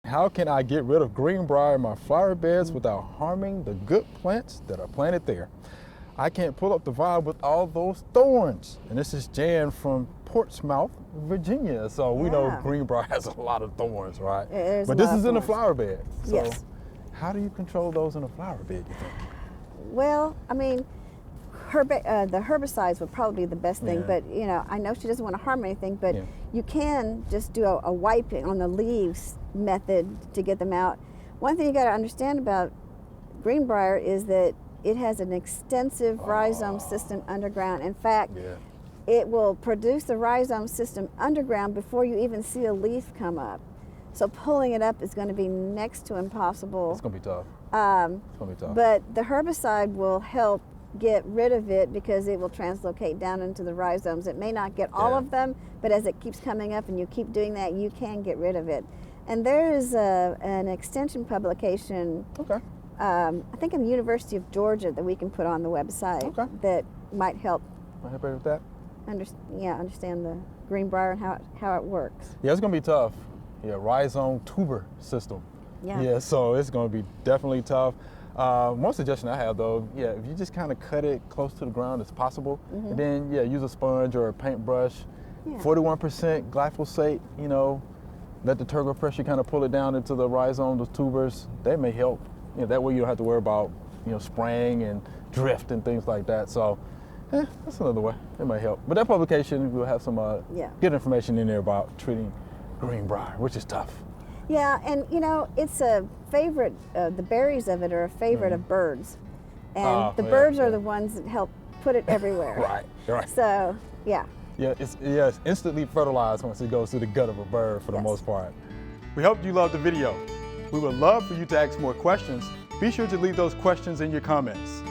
How can I get rid of greenbrier in my flower beds without harming the good plants that are planted there? I can't pull up the vibe with all those thorns. And this is Jan from Portsmouth, Virginia. So we know greenbrier has a lot of thorns, right? But this is in a flower bed. So yes. How do you control those in a flower bed, you think? Well, I mean, the herbicides would probably be the best thing, but you know, I know she doesn't want to harm anything, but you can just do a wiping on the leaves method to get them out. One thing you got to understand about greenbrier is that it has an extensive rhizome system underground. In fact, it will produce the rhizome system underground before you even see a leaf come up. So pulling it up is going to be next to impossible. It's going to be tough. It's going to be tough. But the herbicide will help get rid of it because it will translocate down into the rhizomes. It may not get all of them, but as it keeps coming up and you keep doing that, you can get rid of it. And there is an extension publication, I think in the University of Georgia, that we can put on the website that might help. Might help with that? Understand the greenbrier and how it works. Yeah, it's going to be tough. Yeah, rhizome tuber system. Yeah, so it's going to be definitely tough. One suggestion I have though, if you just kind of cut it close to the ground as possible, and then use a sponge or a paintbrush, 41% glyphosate, you know, let the turgor pressure kind of pull it down into the rhizome, those tubers. That may help. You know, that way you don't have to worry about, you know, spraying and drift and things like that. So that's another way. It may help. But that publication will have some good information in there about treating greenbrier, which is tough. Yeah, and you know, it's a favorite, the berries of it are a favorite of birds. And the birds are the ones that help put it everywhere. Right. So, yeah. Yeah, it's instantly fertilized once it goes through the gut of a bird for the most part. We hope you loved the video. We would love for you to ask more questions. Be sure to leave those questions in your comments.